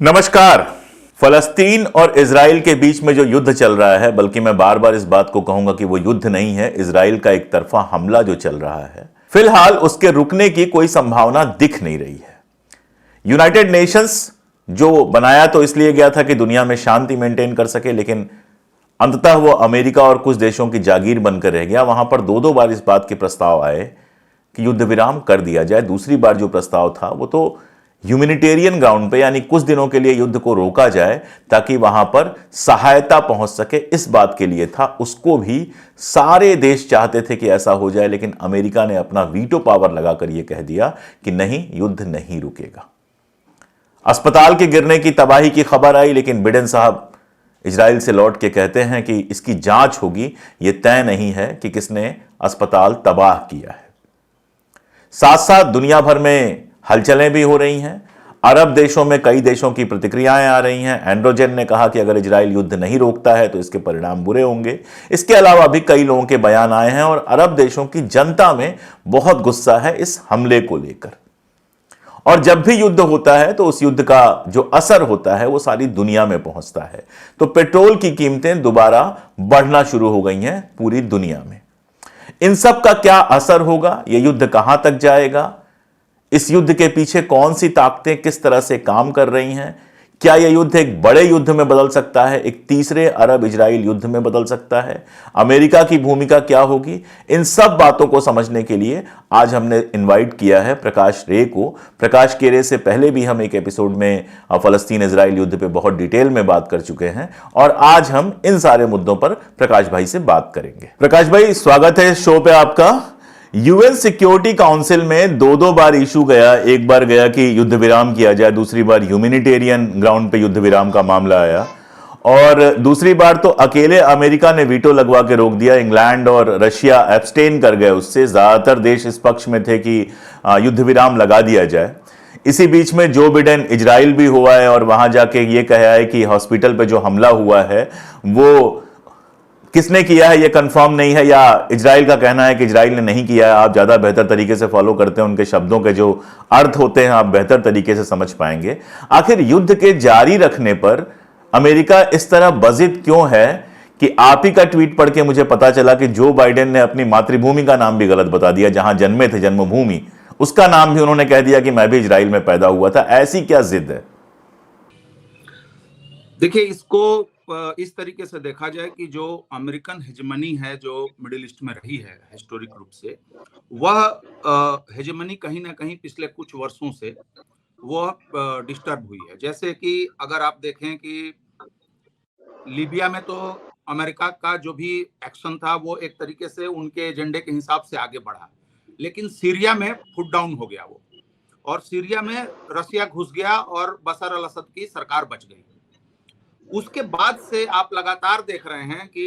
नमस्कार। फलस्तीन और इजराइल के बीच में जो युद्ध चल रहा है, बल्कि मैं बार बार इस बात को कहूंगा कि वो युद्ध नहीं है, इजराइल का एक तरफा हमला जो चल रहा है, फिलहाल उसके रुकने की कोई संभावना दिख नहीं रही है। यूनाइटेड नेशंस जो बनाया तो इसलिए गया था कि दुनिया में शांति मेंटेन कर सके, लेकिन अंततः वो अमेरिका और कुछ देशों की जागीर बनकर रह गया। वहां पर दो दो बार इस बात के प्रस्ताव आए कि युद्ध विराम कर दिया जाए। दूसरी बार जो प्रस्ताव था वो तो ह्यूमैनिटेरियन ग्राउंड पे, यानी कुछ दिनों के लिए युद्ध को रोका जाए ताकि वहां पर सहायता पहुंच सके, इस बात के लिए था। उसको भी सारे देश चाहते थे कि ऐसा हो जाए, लेकिन अमेरिका ने अपना वीटो पावर लगाकर यह कह दिया कि नहीं, युद्ध नहीं रुकेगा। अस्पताल के गिरने की, तबाही की खबर आई, लेकिन बिडेन साहब इजराइल से लौट के कहते हैं कि इसकी जांच होगी, यह तय नहीं है कि किसने अस्पताल तबाह किया है। साथ साथ दुनिया भर में हलचलें भी हो रही हैं। अरब देशों में कई देशों की प्रतिक्रियाएं आ रही हैं। एंड्रोजन ने कहा कि अगर इजराइल युद्ध नहीं रोकता है तो इसके परिणाम बुरे होंगे। इसके अलावा भी कई लोगों के बयान आए हैं और अरब देशों की जनता में बहुत गुस्सा है इस हमले को लेकर। और जब भी युद्ध होता है तो उस युद्ध का जो असर होता है वो सारी दुनिया में पहुंचता है। तो पेट्रोल की कीमतें दोबारा बढ़ना शुरू हो गई हैं पूरी दुनिया में। इन सब का क्या असर होगा? यह युद्ध कहां तक जाएगा? इस युद्ध के पीछे कौन सी ताकतें किस तरह से काम कर रही हैं? क्या यह युद्ध एक बड़े युद्ध में बदल सकता है, एक तीसरे अरब इजराइल युद्ध में बदल सकता है? अमेरिका की भूमिका क्या होगी? इन सब बातों को समझने के लिए आज हमने इनवाइट किया है प्रकाश रे को। प्रकाश के रे से पहले भी हम एक एपिसोड में फलस्तीन इजराइल युद्ध पे बहुत डिटेल में बात कर चुके हैं और आज हम इन सारे मुद्दों पर प्रकाश भाई से बात करेंगे। प्रकाश भाई, स्वागत है शो पे आपका। यूएन सिक्योरिटी काउंसिल में दो दो बार इशू गया। एक बार गया कि युद्ध विराम किया जाए, दूसरी बार ह्यूमैनिटेरियन ग्राउंड पे युद्ध विराम का मामला आया, और दूसरी बार तो अकेले अमेरिका ने वीटो लगवा के रोक दिया। इंग्लैंड और रशिया एब्सटेन कर गए उससे। ज्यादातर देश इस पक्ष में थे कि युद्ध विराम लगा दिया जाए। इसी बीच में जो बिडेन इजराइल भी हुआ है और वहां जाके ये कहा है कि हॉस्पिटल पे जो हमला हुआ है वो किसने किया है ये कंफर्म नहीं है, या इजराइल का कहना है कि इजराइल ने नहीं किया है। आप ज्यादा बेहतर तरीके से फॉलो करते हैं, उनके शब्दों के जो अर्थ होते हैं आप बेहतर तरीके से समझ पाएंगे। आखिर युद्ध के जारी रखने पर अमेरिका इस तरह बजिद क्यों है कि आप ही का ट्वीट पढ़ के मुझे पता चला कि जो बाइडेन ने अपनी मातृभूमि का नाम भी गलत बता दिया, जहां जन्मे थे, जन्मभूमि, उसका नाम भी उन्होंने कह दिया कि मैं भी इजराइल में पैदा हुआ था। ऐसी क्या जिद है? देखिए, इसको इस तरीके से देखा जाए कि जो अमेरिकन हेजेमनी है जो मिडिल ईस्ट में रही है हिस्टोरिक रूप से, वह हेजेमनी कहीं ना कहीं पिछले कुछ वर्षों से वह डिस्टर्ब हुई है। जैसे कि अगर आप देखें कि लीबिया में तो अमेरिका का जो भी एक्शन था वो एक तरीके से उनके एजेंडे के हिसाब से आगे बढ़ा, लेकिन सीरिया में फुट डाउन हो गया वो, और सीरिया में रसिया घुस गया और बशर अल असद की सरकार बच गई। उसके बाद से आप लगातार देख रहे हैं कि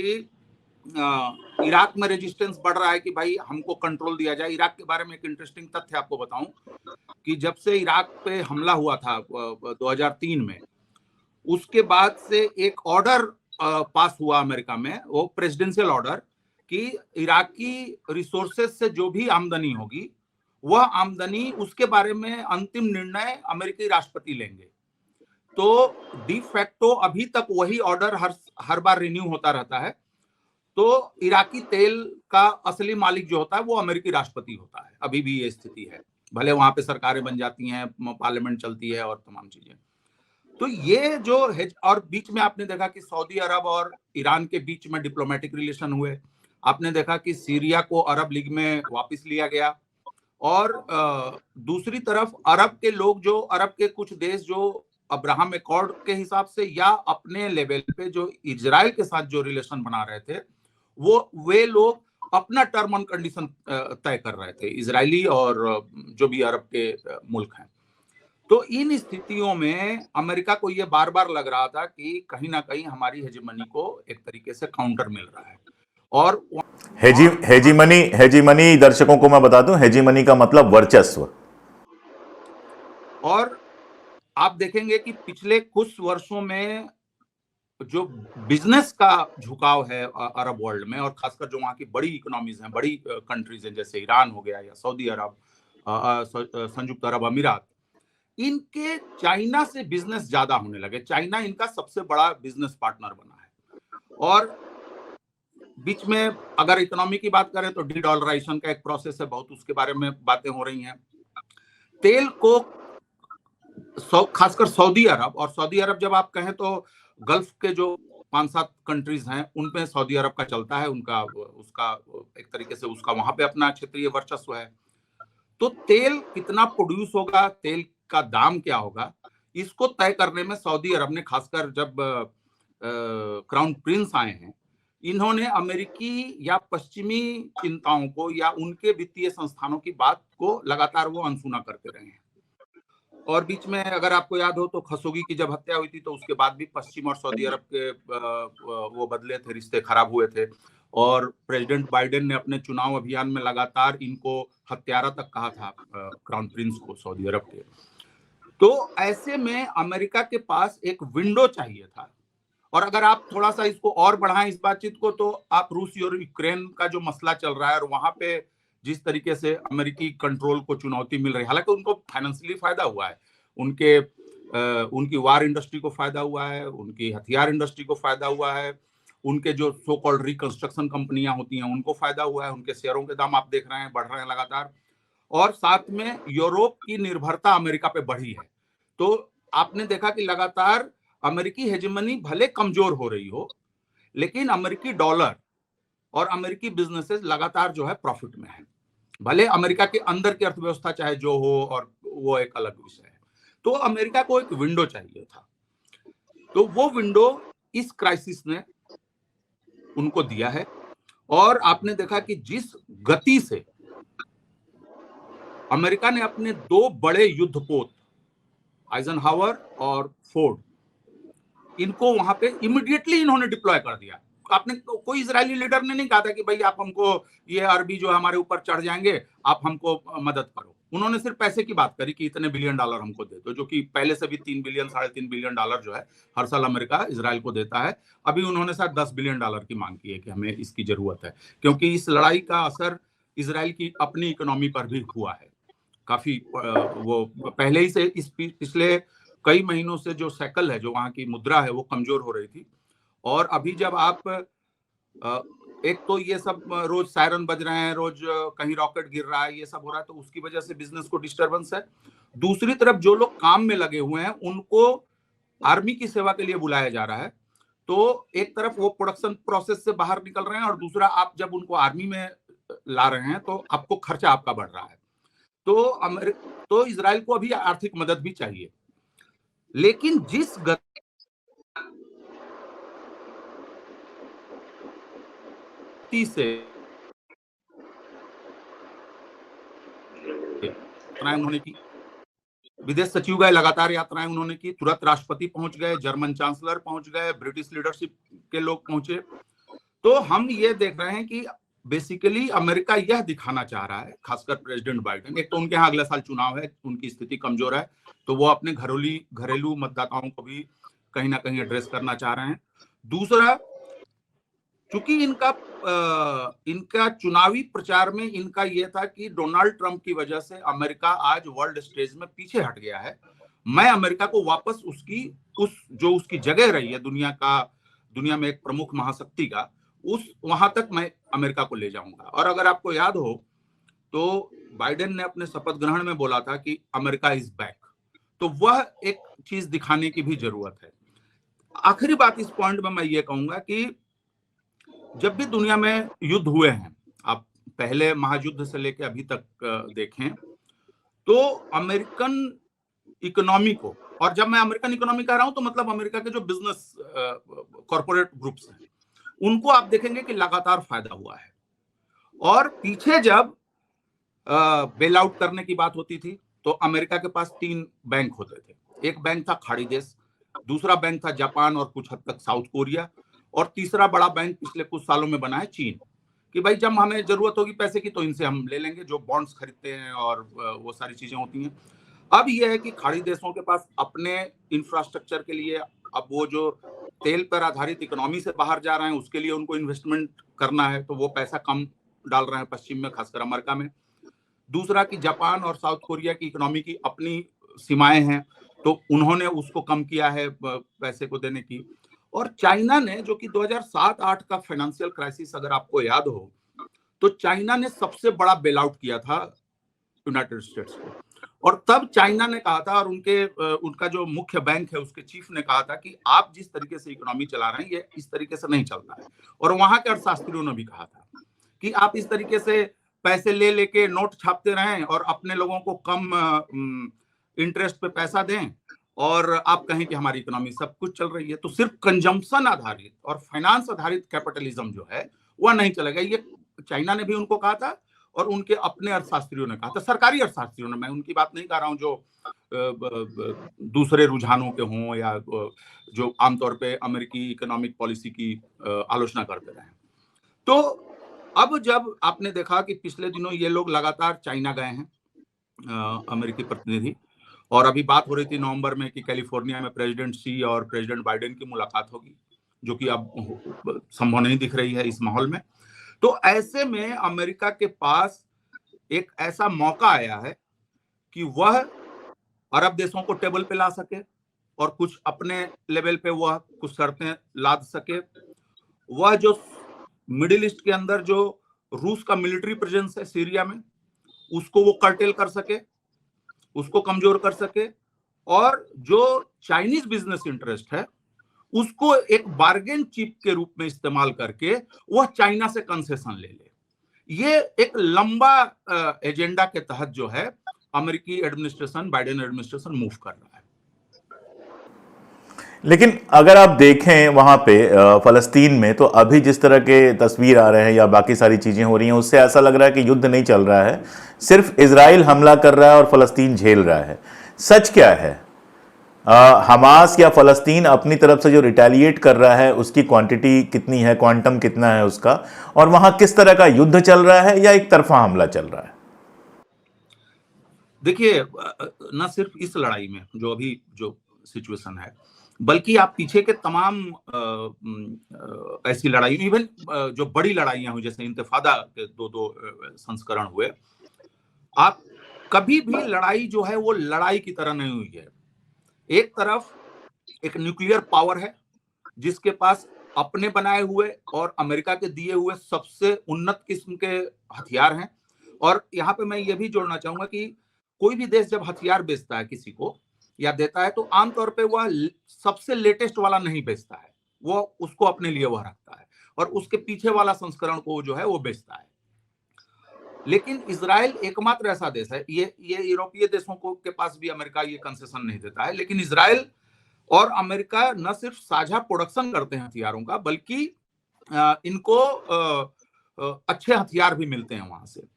इराक में रेजिस्टेंस बढ़ रहा है कि भाई हमको कंट्रोल दिया जाए। इराक के बारे में एक इंटरेस्टिंग तथ्य आपको बताऊं कि जब से इराक पे हमला हुआ था 2003 में, उसके बाद से एक ऑर्डर पास हुआ अमेरिका में, वो प्रेसिडेंशियल ऑर्डर, कि इराकी रिसोर्सेज से जो भी आमदनी होगी वह आमदनी, उसके बारे में अंतिम निर्णय अमेरिकी राष्ट्रपति लेंगे। तो डी फैक्टो अभी तक वही ऑर्डर हर बार रिन्यू होता रहता है। तो इराकी तेल का असली मालिक जो होता है वो अमेरिकी राष्ट्रपति होता है। अभी भी ये स्थिति है, भले वहां पे सरकारें बन जाती हैं, पार्लियामेंट चलती है और तमाम चीजें। तो ये जो है, और बीच में आपने देखा कि सऊदी अरब और ईरान के बीच में डिप्लोमेटिक रिलेशन हुए। आपने देखा कि सीरिया को अरब लीग में वापस लिया गया, और दूसरी तरफ अरब के लोग, जो अरब के कुछ देश जो अब्राहम एकॉर्ड के हिसाब से या अपने लेवल पे जो इजराइल के साथ जो रिलेशन बना रहे थे, वे लोग अपना टर्म एंड कंडीशन तय कर रहे थे, इजरायली और जो भी अरब के मुल्क हैं। तो इन स्थितियों में अमेरिका को यह बार बार लग रहा था कि कहीं ना कहीं हमारी हेजेमनी को एक तरीके से काउंटर मिल रहा है। और हेजीमनी दर्शकों को मैं बता दूं, हेजीमनी का मतलब वर्चस्व। और आप देखेंगे कि पिछले कुछ वर्षों में जो बिजनेस का झुकाव है अरब वर्ल्ड में, और खासकर जो वहां की बड़ी इकोनॉमीज हैं, बड़ी कंट्रीज हैं, जैसे ईरान हो गया या सऊदी अरब, संयुक्त अरब अमीरात, इनके चाइना से बिजनेस ज्यादा होने लगे। चाइना इनका सबसे बड़ा बिजनेस पार्टनर बना है। और बीच में अगर इकोनॉमी की बात करें तो डी डॉलराइजेशन का एक प्रोसेस है, बहुत उसके बारे में बातें हो रही हैं। तेल को खासकर सऊदी अरब, और सऊदी अरब जब आप कहें तो गल्फ के जो 5-7 कंट्रीज हैं उनपे सऊदी अरब का चलता है, उनका उसका एक तरीके से उसका वहां पे अपना क्षेत्रीय वर्चस्व है। तो तेल कितना प्रोड्यूस होगा, तेल का दाम क्या होगा, इसको तय करने में सऊदी अरब ने, खासकर जब क्राउन प्रिंस आए हैं, इन्होंने अमेरिकी या पश्चिमी चिंताओं को या उनके वित्तीय संस्थानों की बात को लगातार वो अनसुना करते रहे हैं। और बीच में अगर आपको याद हो तो खशोगी की जब हत्या हुई थी तो उसके बाद भी पश्चिम और सऊदी अरब के वो बदले थे, रिश्ते खराब हुए थे। और प्रेसिडेंट बाइडेन ने अपने चुनाव अभियान में लगातार इनको हत्यारा तक कहा था, क्राउन प्रिंस को सऊदी अरब के। तो ऐसे में अमेरिका के पास एक विंडो चाहिए था। और अगर आप थोड़ा सा इसको और बढ़ाएं इस बातचीत को, तो आप रूस और यूक्रेन का जो मसला चल रहा है और वहां पे जिस तरीके से अमेरिकी कंट्रोल को चुनौती मिल रही है, हालांकि उनको फाइनेंशियली फायदा हुआ है, उनकी वार इंडस्ट्री को फायदा हुआ है, उनकी हथियार इंडस्ट्री को फायदा हुआ है, उनके जो सो कॉल्ड रिकंस्ट्रक्शन कंपनियां होती हैं उनको फायदा हुआ है, उनके शेयरों के दाम आप देख रहे हैं बढ़ रहे हैं लगातार। और साथ में यूरोप की निर्भरता अमेरिका पे बढ़ी है। तो आपने देखा कि लगातार अमेरिकी हेजेमनी भले कमजोर हो रही हो, लेकिन अमेरिकी डॉलर और अमेरिकी बिजनेसेस लगातार जो है प्रॉफिट में है। भले अमेरिका के अंदर की अर्थव्यवस्था चाहे जो हो, और वो एक अलग विषय है। तो अमेरिका को एक विंडो चाहिए था, तो वो विंडो इस क्राइसिस ने उनको दिया है। और आपने देखा कि जिस गति से अमेरिका ने अपने 2 बड़े युद्धपोत आइजनहावर और फोर्ड, इनको वहां पे इमीडिएटली इन्होंने डिप्लॉय कर दिया। आपने कोई इजरायली लीडर ने नहीं कहा था कि भाई आप हमको, ये अरबी जो हमारे ऊपर चढ़ जाएंगे, आप हमको मदद करो। उन्होंने सिर्फ पैसे की बात करी कि इतने बिलियन डॉलर हमको दे दो, जो कि पहले से भी 3 बिलियन 3.5 बिलियन डॉलर जो है हर साल अमेरिका इजराइल को देता है। अभी उन्होंने शायद 10 बिलियन डॉलर की मांग की है कि हमें इसकी जरूरत है, क्योंकि इस लड़ाई का असर इजराइल की अपनी इकोनॉमी पर भी हुआ है काफी। वो पहले ही से इस पिछले कई महीनों से जो शेकल है, जो वहां की मुद्रा है, वो कमजोर हो रही थी। और अभी जब आप एक तो ये सब रोज सायरन बज रहे हैं, रोज कहीं रॉकेट गिर रहा है, ये सब हो रहा है, तो उसकी वजह से बिजनेस को डिस्टरबेंस है। दूसरी तरफ जो लोग काम में लगे हुए हैं उनको आर्मी की सेवा के लिए बुलाया जा रहा है। तो एक तरफ वो प्रोडक्शन प्रोसेस से बाहर निकल रहे हैं, और दूसरा आप जब उनको आर्मी में ला रहे हैं तो आपको खर्चा आपका बढ़ रहा है। तो इजराइल को अभी आर्थिक मदद भी चाहिए, लेकिन जिस गति से यात्राएं उन्होंने की, विदेश सचिव गए, लगातार यात्राएं उन्होंने की, तुरंत राष्ट्रपति पहुंच गए, जर्मन चांसलर पहुंच गए, ब्रिटिश लीडरशिप के लोग पहुंचे। तो हम ये देख रहे हैं कि बेसिकली अमेरिका यह दिखाना चाह रहा है, खासकर प्रेसिडेंट बाइडेन, एक तो उनके यहाँ अगले साल चुनाव है, उनकी स्थिति कमजोर है, तो वो अपने घरेलू मतदाताओं को भी कहीं ना कहीं एड्रेस करना चाह रहे हैं। दूसरा, चूंकि इनका चुनावी प्रचार में इनका यह था कि डोनाल्ड ट्रंप की वजह से अमेरिका आज वर्ल्ड स्टेज में पीछे हट गया है, मैं अमेरिका को वापस उसकी जगह रही है दुनिया में एक प्रमुख महाशक्ति का, वहां तक मैं अमेरिका को ले जाऊंगा। और अगर आपको याद हो तो बाइडेन ने अपने शपथ ग्रहण में बोला था कि अमेरिका इज बैक, तो वह एक चीज दिखाने की भी जरूरत है। आखिरी बात इस पॉइंट में मैं ये कहूंगा कि जब भी दुनिया में युद्ध हुए हैं, आप पहले महायुद्ध से लेकर अभी तक देखें, तो अमेरिकन इकोनॉमी को, और जब मैं अमेरिकन इकोनॉमी कह रहा हूं तो मतलब अमेरिका के जो बिजनेस कॉर्पोरेट ग्रुप्स हैं, उनको आप देखेंगे कि लगातार फायदा हुआ है। और पीछे जब बेल आउट करने की बात होती थी तो अमेरिका के पास 3 बैंक होते थे। एक बैंक था खाड़ी देश, दूसरा बैंक था जापान और कुछ हद तक साउथ कोरिया, और तीसरा बड़ा बैंक पिछले कुछ सालों में बना है चीन, कि भाई जब हमें जरूरत होगी पैसे की तो इनसे हम ले लेंगे, जो बॉन्ड्स खरीदते हैं और वो सारी चीजें होती हैं। अब यह है कि खाड़ी देशों के पास अपने इंफ्रास्ट्रक्चर के लिए, अब वो जो तेल पर आधारित इकोनॉमी से बाहर जा रहे हैं उसके लिए उनको इन्वेस्टमेंट करना है, तो वो पैसा कम डाल रहे हैं पश्चिम में, खासकर अमेरिका में। दूसरा कि जापान और साउथ कोरिया की इकोनॉमी की अपनी सीमाएं हैं, तो उन्होंने उसको कम किया है पैसे को देने की। और चाइना ने, जो कि 2007-8 का फाइनेंशियल क्राइसिस अगर आपको याद हो, तो चाइना ने सबसे बड़ा बेल आउट किया था यूनाइटेड स्टेट्स को। और तब चाइना ने कहा था, और उनका जो मुख्य बैंक है उसके चीफ ने कहा था कि आप जिस तरीके से इकोनॉमी चला रहे हैं ये इस तरीके से नहीं चलता है। और वहां के अर्थशास्त्रियों ने भी कहा था कि आप इस तरीके से पैसे ले लेके नोट छापते रहें और अपने लोगों को कम इंटरेस्ट पे पैसा दें, और आप कहें कि हमारी इकोनॉमी सब कुछ चल रही है। तो सिर्फ कंजम्पशन आधारित और फाइनेंस आधारित कैपिटलिज्म जो है वह नहीं चलेगा। ये चाइना ने भी उनको कहा था और उनके अपने अर्थशास्त्रियों ने कहा था, सरकारी अर्थशास्त्रियों ने। मैं उनकी बात नहीं कर रहा हूं जो दूसरे रुझानों के हों या जो आमतौर पे अमेरिकी इकोनॉमिक पॉलिसी की आलोचना करते रहे। तो अब जब आपने देखा कि पिछले दिनों ये लोग लगातार चाइना गए हैं, अमेरिकी प्रतिनिधि, और अभी बात हो रही थी नवंबर में कि कैलिफोर्निया में प्रेसिडेंट शी और प्रेसिडेंट बाइडेन की मुलाकात होगी, जो कि अब संभव नहीं दिख रही है इस माहौल में। तो ऐसे में अमेरिका के पास एक ऐसा मौका आया है कि वह अरब देशों को टेबल पे ला सके और कुछ अपने लेवल पे वह कुछ शर्तें लाद सके। वह जो मिडिल ईस्ट के अंदर जो रूस का मिलिट्री प्रेजेंस है सीरिया में, उसको वो कर्टेल कर सके, उसको कमजोर कर सके, और जो चाइनीज बिजनेस इंटरेस्ट है उसको एक बार्गेन चिप के रूप में इस्तेमाल करके वह चाइना से कंसेशन ले ले। ये एक लंबा एजेंडा के तहत जो है अमेरिकी एडमिनिस्ट्रेशन, बाइडेन एडमिनिस्ट्रेशन मूव कर रहा है। लेकिन अगर आप देखें वहां पे फलस्तीन में, तो अभी जिस तरह के तस्वीर आ रहे हैं या बाकी सारी चीजें हो रही हैं, उससे ऐसा लग रहा है कि युद्ध नहीं चल रहा है, सिर्फ इजराइल हमला कर रहा है और फलस्तीन झेल रहा है। सच क्या है? हमास या फलस्तीन अपनी तरफ से जो रिटेलिएट कर रहा है उसकी क्वांटिटी कितनी है, क्वांटम कितना है उसका, और वहां किस तरह का युद्ध चल रहा है या एक तरफा हमला चल रहा है? देखिए, न सिर्फ इस लड़ाई में जो अभी जो सिचुएशन है, बल्कि आप पीछे के तमाम ऐसी लड़ाई, इवन जो बड़ी लड़ाइयां हुई, जैसे इंतफादा के दो संस्करण हुए, आप कभी भी लड़ाई जो है वो लड़ाई की तरह नहीं हुई है। एक तरफ एक न्यूक्लियर पावर है जिसके पास अपने बनाए हुए और अमेरिका के दिए हुए सबसे उन्नत किस्म के हथियार हैं। और यहाँ पे मैं ये भी जोड़ना चाहूंगा कि कोई भी देश जब हथियार बेचता है किसी को या देता है, तो आमतौर पे वह सबसे लेटेस्ट वाला नहीं बेचता है, वो उसको अपने लिए वह रखता है और उसके पीछे वाला संस्करण को जो है वो बेचता है। लेकिन इजराइल एकमात्र ऐसा देश है, ये यूरोपीय देशों को के पास भी अमेरिका ये कंसेशन नहीं देता है, लेकिन इजराइल और अमेरिका न सिर्फ साझा प्रोडक्शन करते हैं हथियारों का, बल्कि इनको अच्छे हथियार भी मिलते हैं वहां से।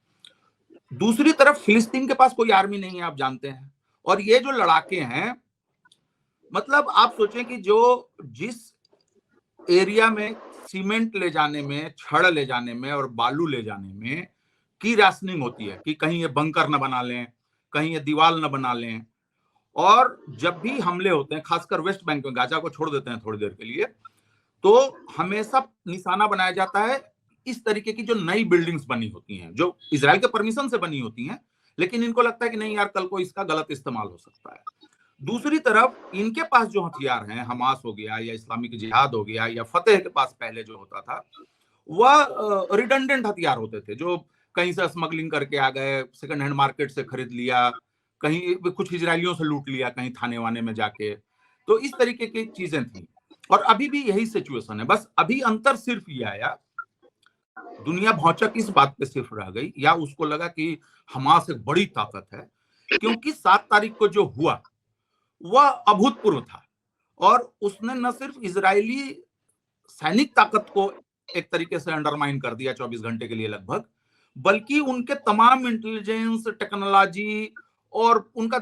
दूसरी तरफ फिलिस्तीन के पास कोई आर्मी नहीं है, आप जानते हैं, और ये जो लड़ाके हैं, मतलब आप सोचें कि जिस एरिया में सीमेंट ले जाने में, छड़ ले जाने में और बालू ले जाने में की राशनिंग होती है कि कहीं ये बंकर न बना लें, कहीं ये दीवार न बना लें, और जब भी हमले होते हैं, खासकर वेस्ट बैंक में, गाजा को छोड़ देते हैं थोड़ी देर के लिए, तो हमेशा निशाना बनाया जाता है इस तरीके की जो नई बिल्डिंग्स बनी होती हैं, जो इजराइल के परमिशन से बनी होती हैं, लेकिन इनको लगता है कि नहीं यार, कल को इसका गलत इस्तेमाल हो सकता है। दूसरी तरफ इनके पास जो हथियार हैं, हमास हो गया या इस्लामिक जिहाद हो गया या फतेह के पास पहले जो होता था, वह रिडंडेंट हथियार होते थे, जो कहीं से स्मगलिंग करके आ गए, सेकंड हैंड मार्केट से खरीद लिया, कहीं कुछ इजरायलियों से लूट लिया कहीं थाने वाने में जाके। तो इस तरीके की चीजें थी, और अभी भी यही सिचुएशन है। बस अभी अंतर सिर्फ ये आया, दुनिया भौचक इस बात पे सिर्फ रह गई, या उसको लगा कि हमास एक बड़ी ताकत है, क्योंकि 7 तारीख को जो हुआ वह अभूतपूर्व था, और उसने न सिर्फ इजरायली सैनिक ताकत को एक तरीके से अंडरमाइन कर दिया 24 घंटे के लिए लगभग, बल्कि उनके तमाम इंटेलिजेंस, टेक्नोलॉजी और उनका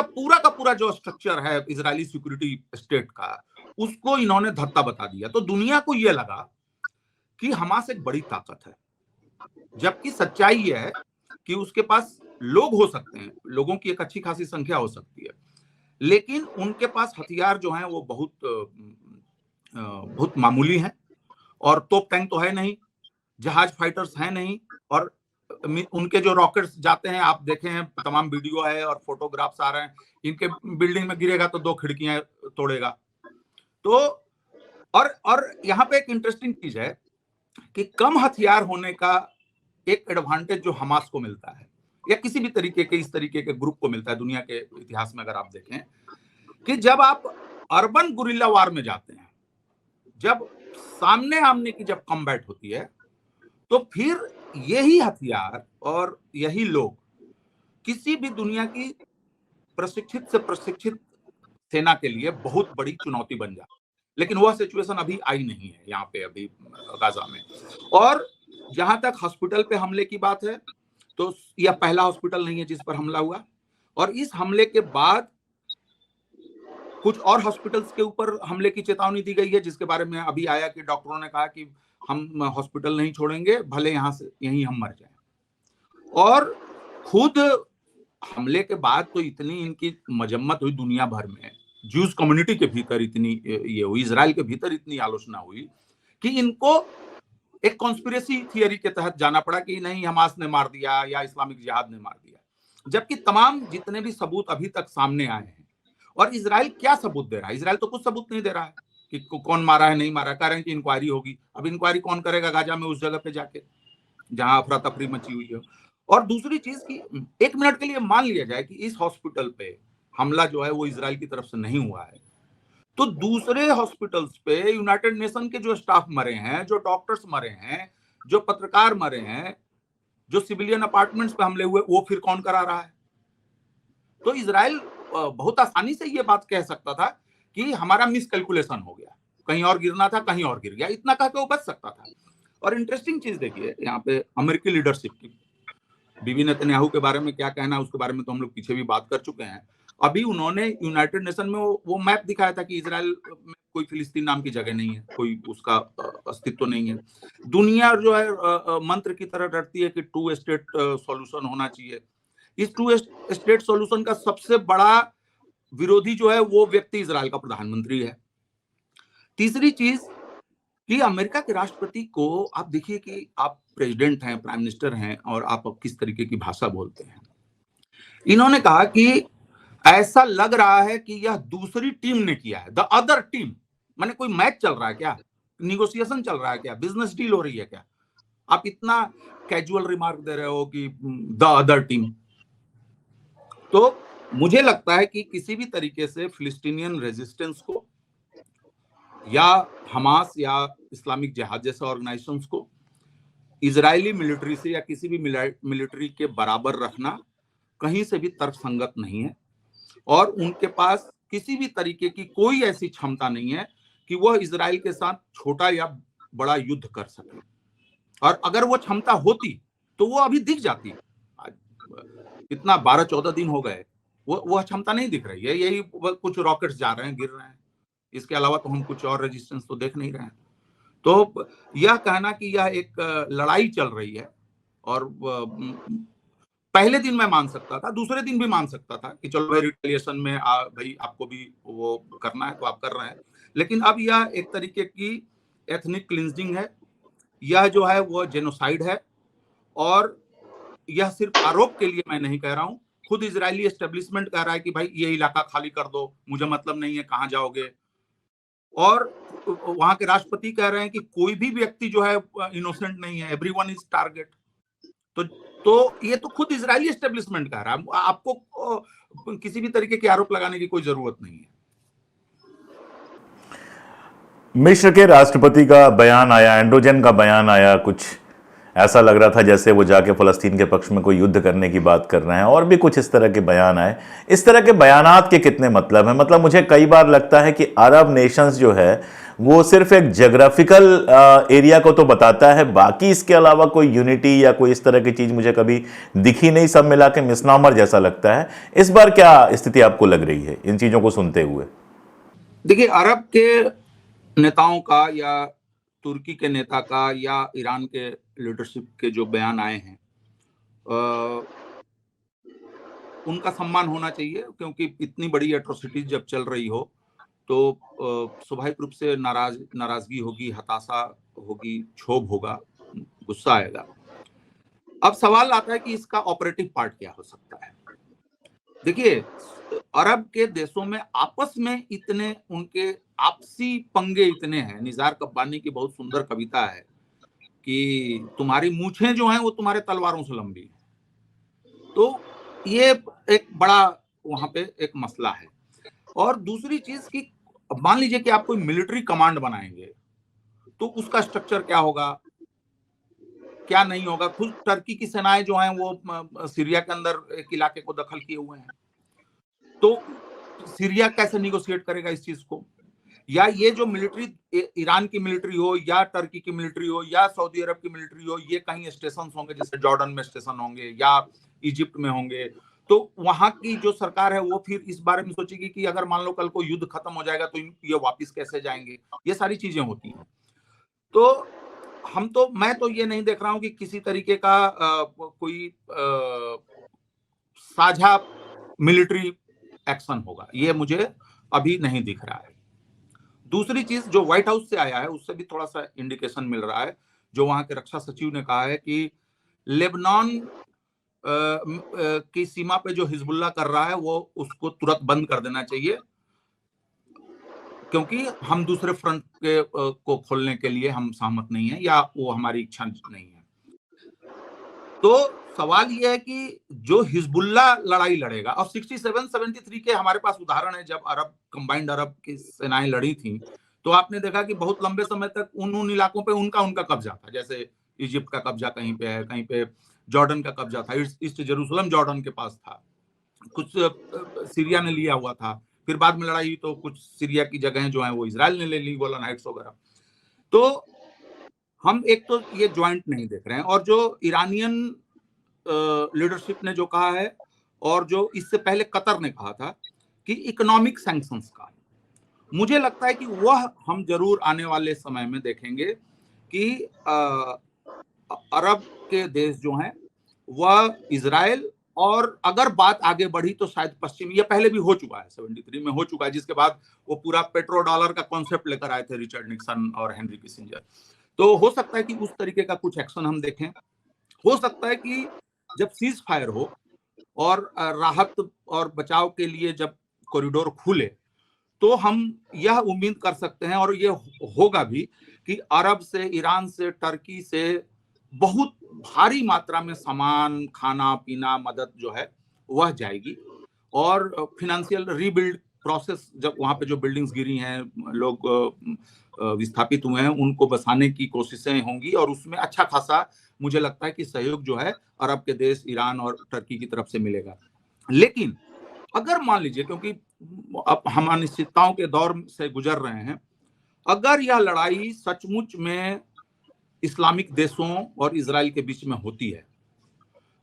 पूरा का पूरा जो स्ट्रक्चर है इजरायली सिक्योरिटी स्टेट का, उसको इन्होंने धत्ता बता दिया। तो दुनिया को यह लगा कि हमास एक बड़ी ताकत है, जबकि सच्चाई यह है कि उसके पास लोग हो सकते हैं, लोगों की एक अच्छी खासी संख्या हो सकती है, लेकिन उनके पास हथियार जो हैं वो बहुत मामूली हैं, और तोप टैंक तो है नहीं, जहाज फाइटर्स हैं नहीं, और उनके जो रॉकेट्स जाते हैं, आप देखे हैं, तमाम वीडियो है और फोटोग्राफ्स आ रहे हैं, इनके बिल्डिंग में गिरेगा तो 2 खिड़कियां तोड़ेगा। तो और यहाँ पे एक इंटरेस्टिंग चीज है कि कम हथियार होने का एक एडवांटेज जो हमास को मिलता है या किसी भी तरीके के इस तरीके के ग्रुप को मिलता है दुनिया के इतिहास में, अगर आप देखें कि जब आप अर्बन गुरिल्ला वार में जाते हैं, जब सामने आमने की जब कॉम्बैट होती है, तो फिर यही हथियार और यही लोग किसी भी दुनिया की प्रशिक्षित से प्रशिक्षित सेना के लिए बहुत बड़ी चुनौती बन जाती है। लेकिन वह सिचुएशन अभी आई नहीं है यहाँ पे अभी गाजा में। और जहां तक हॉस्पिटल पे हमले की बात है, तो यह पहला हॉस्पिटल नहीं है जिस पर हमला हुआ, और इस हमले के बाद कुछ और हॉस्पिटल्स के ऊपर हमले की चेतावनी दी गई है, जिसके बारे में अभी आया कि डॉक्टरों ने कहा कि हम हॉस्पिटल नहीं छोड़ेंगे, भले यहीं हम मर जाएं। और खुद हमले के बाद तो इतनी इनकी मजम्मत हुई दुनिया भर में, ज्यूज कम्युनिटी के भीतर इतनी ये हुई, इजराइल के भीतर इतनी आलोचना हुई कि इनको एक कॉन्स्पिरेसी थियरी के तहत जाना पड़ा कि नहीं हमास ने मार दिया या इस्लामिक जिहाद ने मार दिया, जबकि तमाम जितने भी सबूत अभी तक सामने आए हैं। और इजराइल क्या सबूत दे रहा है? इजराइल तो कुछ सबूत नहीं दे रहा है कि कौन मारा है नहीं मारा, कह रहे हैं कि इंक्वायरी होगी। अब इंक्वायरी कौन करेगा गाजा में, उस जगह पे जाके जहां अफरा तफरी मची हुई है। और दूसरी चीज की 1 मिनट के लिए मान लिया जाए कि इस हॉस्पिटल पे हमला जो है वो इजराइल की तरफ से नहीं हुआ है, तो दूसरे हॉस्पिटल्स पे यूनाइटेड नेशन के जो स्टाफ मरे हैं, जो डॉक्टर्स मरे हैं, जो पत्रकार मरे हैं, जो सिविलियन अपार्टमेंट्स पे हमले हुए, वो फिर कौन करा रहा है? तो इजराइल बहुत आसानी से ये बात कह सकता था कि हमारा मिसकैलकुलेशन हो गया, कहीं और गिरना था, कहीं और गिर गया, इतना कह के वो बच सकता था। और इंटरेस्टिंग चीज देखिए यहाँ पे अमेरिकी लीडरशिप की, बीबी नेतन्याहू के बारे में क्या कहना है उसके बारे में तो हम लोग पीछे भी बात कर चुके हैं। अभी उन्होंने यूनाइटेड नेशन में वो मैप दिखाया था कि इजराइल में कोई फिलिस्तीन नाम की जगह नहीं है, कोई उसका अस्तित्व नहीं है। दुनिया जो है मंत्र की तरह डरती है कि 2 स्टेट सॉल्यूशन होना चाहिए। इस 2 स्टेट सॉल्यूशन का सबसे बड़ा विरोधी जो है वो व्यक्ति इजराइल का प्रधानमंत्री है। तीसरी चीज कि अमेरिका के राष्ट्रपति को आप देखिए कि आप प्रेसिडेंट हैं, प्राइम मिनिस्टर हैं, और आप किस तरीके की भाषा बोलते हैं। इन्होंने कहा कि ऐसा लग रहा है कि यह दूसरी टीम ने किया है, द अदर टीम। माने कोई मैच चल रहा है क्या, निगोशिएशन चल रहा है क्या, बिजनेस डील हो रही है क्या? आप इतना कैजुअल रिमार्क दे रहे हो कि द अदर टीम। तो मुझे लगता है कि किसी भी तरीके से फिलिस्तीनियन रेजिस्टेंस को या हमास या इस्लामिक जिहाद जैसे ऑर्गेनाइजेशंस को इजरायली मिलिट्री से या किसी भी मिलिट्री के बराबर रखना कहीं से भी तर्कसंगत नहीं है, और उनके पास किसी भी तरीके की कोई ऐसी क्षमता नहीं है कि वह इजराइल के साथ छोटा या बड़ा युद्ध कर सके। और अगर वो क्षमता होती तो वो अभी दिख जाती। इतना 12-14 दिन हो गए, वो क्षमता नहीं दिख रही है। यही कुछ रॉकेट्स जा रहे हैं, गिर रहे हैं, इसके अलावा तो हम कुछ और रेजिस्टेंस तो देख नहीं रहे हैं। तो यह कहना कि यह एक लड़ाई चल रही है, और पहले दिन मैं मान सकता था, दूसरे दिन भी मान सकता था कि चलो भाई रिटेलिएशन में भाई आपको भी वो करना है तो आप कर रहे हैं। लेकिन अब यह एक तरीके की एथनिक क्लिंजिंग है, यह जो है वो जेनोसाइड है। और यह सिर्फ आरोप के लिए मैं नहीं कह रहा हूं, खुद इजरायली एस्टेब्लिशमेंट कह रहा है कि भाई ये इलाका खाली कर दो, मुझे मतलब नहीं है कहां जाओगे। और वहां के राष्ट्रपति कह रहे हैं कि कोई भी व्यक्ति जो है इनोसेंट नहीं है, एवरीवन इज टारगेट। तो ये तो खुद इजरायली एस्टेब्लिशमेंट कह रहा है, आपको किसी भी तरीके के आरोप लगाने की कोई जरूरत नहीं है। मिस्र के राष्ट्रपति का बयान आया, एंड्रोजन का बयान आया, कुछ ऐसा लग रहा था जैसे वो जाके फ़लस्तीन के पक्ष में कोई युद्ध करने की बात कर रहे हैं, और भी कुछ इस तरह के बयान आए। इस तरह के बयानात के कितने मतलब हैं? मतलब मुझे कई बार लगता है कि अरब नेशंस जो है वो सिर्फ एक ज्योग्राफिकल एरिया को तो बताता है, बाकी इसके अलावा कोई यूनिटी या कोई इस तरह की चीज़ मुझे कभी दिखी नहीं। सब मिला के मिसनामर जैसा लगता है। इस बार क्या स्थिति आपको लग रही है इन चीज़ों को सुनते हुए? देखिए, अरब के नेताओं का या तुर्की के नेता का या ईरान के लीडरशिप के जो बयान आए हैं, उनका सम्मान होना चाहिए, क्योंकि इतनी बड़ी एट्रोसिटीज जब चल रही हो तो स्वाभाविक रूप से नाराजगी होगी, हताशा होगी, क्षोभ होगा, गुस्सा आएगा। अब सवाल आता है कि इसका ऑपरेटिव पार्ट क्या हो सकता है। देखिए, अरब के देशों में आपस में इतने उनके आपसी पंगे इतने हैं। निज़ार कब्बानी की बहुत सुंदर कविता है कि तुम्हारी मूछें जो हैं वो तुम्हारे तलवारों से लंबी हैं। तो ये एक बड़ा वहां पे एक मसला है। और दूसरी चीज कि मान लीजिए कि आप कोई मिलिट्री कमांड बनाएंगे तो उसका स्ट्रक्चर क्या होगा, क्या नहीं होगा। खुद टर्की की सेनाएं जो हैं वो सीरिया के अंदर एक इलाके को दखल किए हुए हैं, तो सीरिया कैसे निगोशिएट करेगा इस चीज को। या ये जो मिलिट्री ईरान की मिलिट्री हो या टर्की की मिलिट्री हो या सऊदी अरब की मिलिट्री हो, ये कहीं स्टेशन होंगे, जैसे जॉर्डन में स्टेशन होंगे या इजिप्ट में होंगे, तो वहां की जो सरकार है वो फिर इस बारे में सोचेगी कि अगर मान लो कल को युद्ध खत्म हो जाएगा तो ये वापस कैसे जाएंगे। ये सारी चीजें होती हैं। तो मैं तो ये नहीं देख रहा हूं कि किसी तरीके का कोई साझा मिलिट्री एक्शन होगा, ये मुझे अभी नहीं दिख रहा है। दूसरी चीज जो व्हाइट हाउस से आया है उससे भी थोड़ा सा इंडिकेशन मिल रहा है। जो वहां के रक्षा सचिव ने कहा है कि लेबनान की सीमा पे जो हिजबुल्लाह कर रहा है वो उसको तुरंत बंद कर देना चाहिए, क्योंकि हम दूसरे फ्रंट के को खोलने के लिए हम सहमत नहीं है या वो हमारी इच्छा नहीं है। तो सवाल ये है कि जो हिजबुल्लाह लड़ाई लड़ेगा, और 67-73 के हमारे पास उदाहरण है जब कंबाइंड अरब की सेनाएं लड़ी थी, तो आपने देखा कि बहुत लंबे समय तक उन इलाकों पे उनका कब्जा था। जैसे इजिप्ट का कब्जा कहीं पे है, कहीं पे जॉर्डन का कब्जा था, ईस्ट जेरूसलम जॉर्डन के पास था, कुछ सीरिया ने लिया हुआ था, फिर बाद में लड़ाई हुई तो कुछ सीरिया की जगहें जो हैं वो इजराइल ने ले ली, गोलन हाइट्स वगैरह। तो हम एक तो ये ज्वाइंट नहीं देख रहे हैं, और जो ईरानियन लीडरशिप ने जो कहा है और जो इससे पहले कतर ने कहा था कि इकोनॉमिक सैंक्शंस का, मुझे लगता है कि वह हम जरूर आने वाले समय में देखेंगे कि अरब के देश जो हैं वह इजराइल, और अगर बात आगे बढ़ी तो शायद पश्चिम, ये पहले भी हो चुका है, 73 में हो चुका है, जिसके बाद वो पूरा पेट्रो डॉलर का कॉन्सेप्ट लेकर आए थे रिचर्ड निक्सन और हेनरी किसिंजर। तो हो सकता है कि उस तरीके का कुछ एक्शन हम देखें। हो सकता है कि जब सीज फायर हो और राहत और बचाव के लिए जब कॉरिडोर खुले तो हम यह उम्मीद कर सकते हैं, और ये होगा भी, कि अरब से, ईरान से, टर्की से बहुत भारी मात्रा में सामान, खाना पीना, मदद जो है वह जाएगी। और फिनेंशियल रीबिल्ड प्रोसेस, जब वहां पे जो बिल्डिंग्स गिरी हैं, लोग विस्थापित हुए हैं, उनको बसाने की कोशिशें होंगी, और उसमें अच्छा खासा मुझे लगता है कि सहयोग जो है अरब के देश, ईरान और टर्की की तरफ से मिलेगा। लेकिन अगर मान लीजिए, क्योंकि अब हम अनिश्चितताओं के दौर से गुजर रहे हैं, अगर यह लड़ाई सचमुच में इस्लामिक देशों और इजराइल के बीच में होती है,